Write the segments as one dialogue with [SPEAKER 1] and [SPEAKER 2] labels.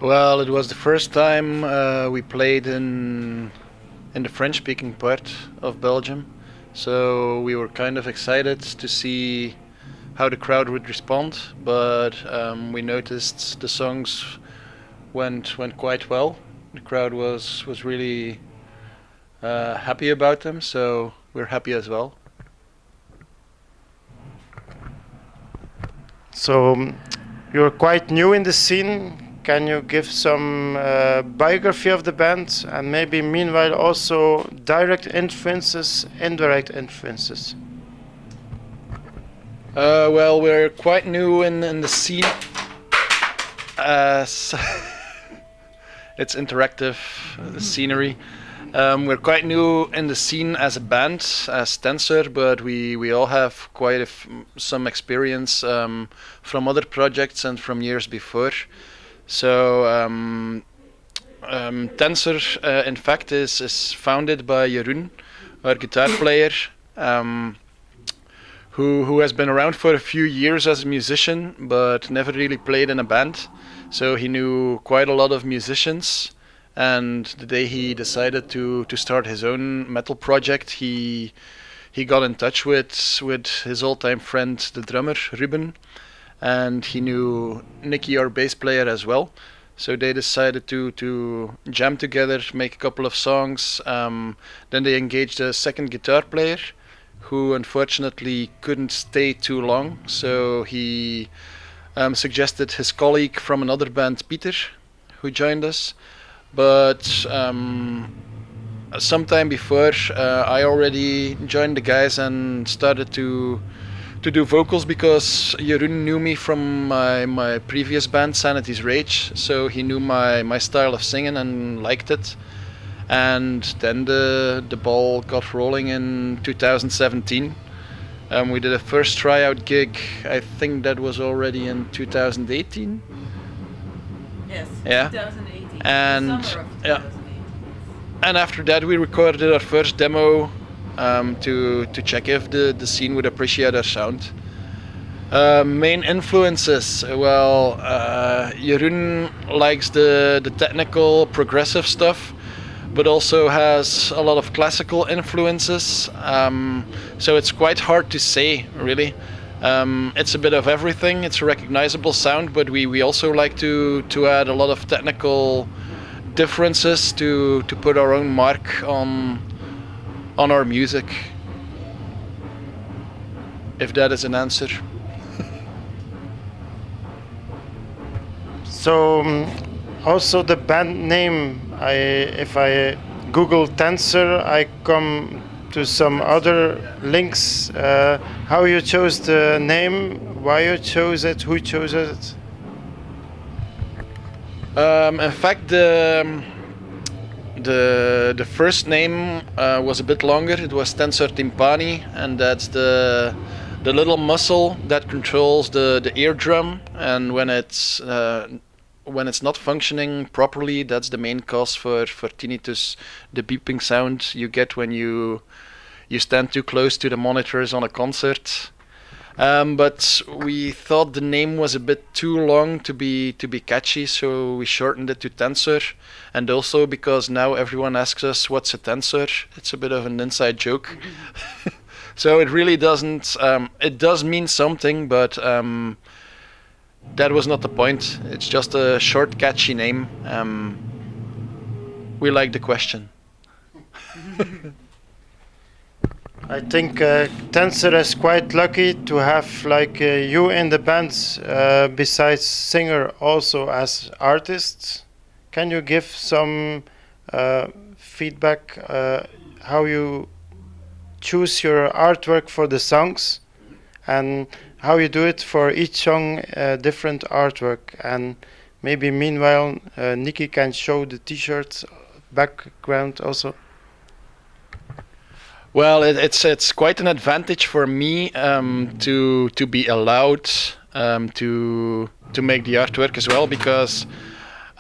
[SPEAKER 1] Well, it was the first time we played in the French-speaking part of Belgium, so we were kind of excited to see how the crowd would respond. But we noticed the songs went quite well. The crowd was really happy about them, so we're happy as well.
[SPEAKER 2] So you're quite new in the scene. Can you give some biography of the band and maybe meanwhile also direct influences, indirect influences?
[SPEAKER 1] Well, we're quite new in the scene. So it's interactive, the scenery. We're quite new in the scene as a band, as Tensor, but we all have quite some experience from other projects and from years before. So Tensor, in fact, is founded by Jeroen, our guitar player, who has been around for a few years as a musician, but never really played in a band. So he knew quite a lot of musicians. And the day he decided to start his own metal project, he got in touch with his old-time friend, the drummer Ruben, and he knew Nicky, our bass player, as well. So they decided to jam together, make a couple of songs. Then they engaged a second guitar player, who unfortunately couldn't stay too long. So he suggested his colleague from another band, Peter, who joined us. But sometime before, I already joined the guys and started to do vocals because Jeroen knew me from my previous band, Sanity's Rage. So he knew my style of singing and liked it. And then the ball got rolling in 2017. We did a first tryout gig. I think that was already in 2018.
[SPEAKER 3] Yes,
[SPEAKER 1] Yeah.
[SPEAKER 3] 2018.
[SPEAKER 1] And
[SPEAKER 3] Summer of
[SPEAKER 1] yeah,
[SPEAKER 3] 2018.
[SPEAKER 1] and after that we recorded our first demo to check if the scene would appreciate our sound. Main influences, well, Jeroen likes the technical progressive stuff, but also has a lot of classical influences. So it's quite hard to say, really. It's a bit of everything. It's a recognizable sound, but we also like to add a lot of technical differences to put our own mark on our music. If that is an answer.
[SPEAKER 2] So also the band name, if I Google Tensor, I come to some other links. How you chose the name, why you chose it, who chose it?
[SPEAKER 1] In fact, the first name was a bit longer. It was Tensor timpani, and that's the little muscle that controls the eardrum. And when it's not functioning properly, that's the main cause for tinnitus, the beeping sound you get when you stand too close to the monitors on a concert. But we thought the name was a bit too long to be catchy, so we shortened it to Tensor. And also because now everyone asks us what's a tensor, it's a bit of an inside joke. So it really doesn't. It does mean something, but that was not the point. It's just a short, catchy name. We like the question.
[SPEAKER 2] I think Tensor is quite lucky to have like you in the band, besides singer, also as artists. Can you give some feedback how you choose your artwork for the songs and how you do it for each song, different artwork? And maybe meanwhile Nicky can show the t-shirt background also.
[SPEAKER 1] Well, it's quite an advantage for me to be allowed to make the artwork as well, because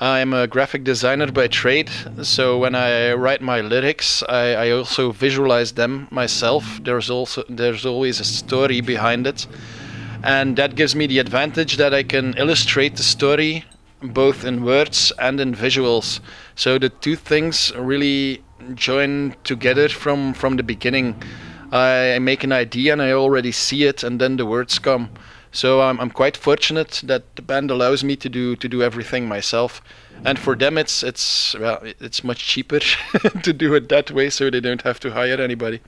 [SPEAKER 1] I'm a graphic designer by trade. So when I write my lyrics, I also visualize them myself. There's always a story behind it, and that gives me the advantage that I can illustrate the story both in words and in visuals. So the two things really join together from the beginning. I make an idea and I already see it, and then the words come. So I'm quite fortunate that the band allows me to do everything myself. And for them, it's much cheaper to do it that way, so they don't have to hire anybody.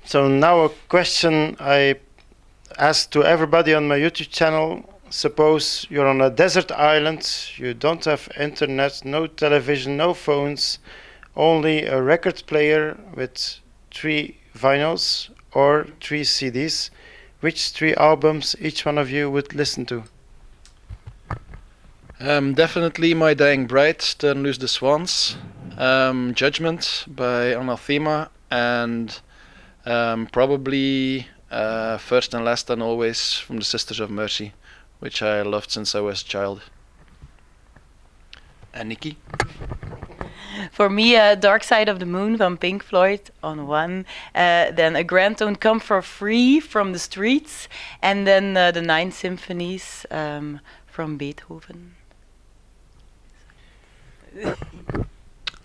[SPEAKER 2] So now a question I ask to everybody on my YouTube channel. Suppose you're on a desert island, you don't have internet, no television, no phones, only a record player with 3 vinyls or 3 CDs. Which 3 albums each one of you would listen to?
[SPEAKER 1] Definitely My Dying Bride, Turn Loose the Swans, Judgment by Anathema, and probably First and Last and Always from the Sisters of Mercy, which I loved since I was a child. And Nikki?
[SPEAKER 3] For me, Dark Side of the Moon from Pink Floyd on one, then A Grand Tone Come for Free from the Streets, and then the 9 Symphonies from Beethoven.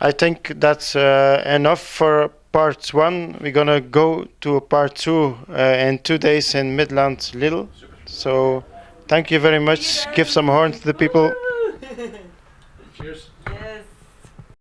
[SPEAKER 2] I think that's enough for part 1. We're gonna go to part 2 in 2 days in Midland Lidl. So thank you very much. Give some horn to the people.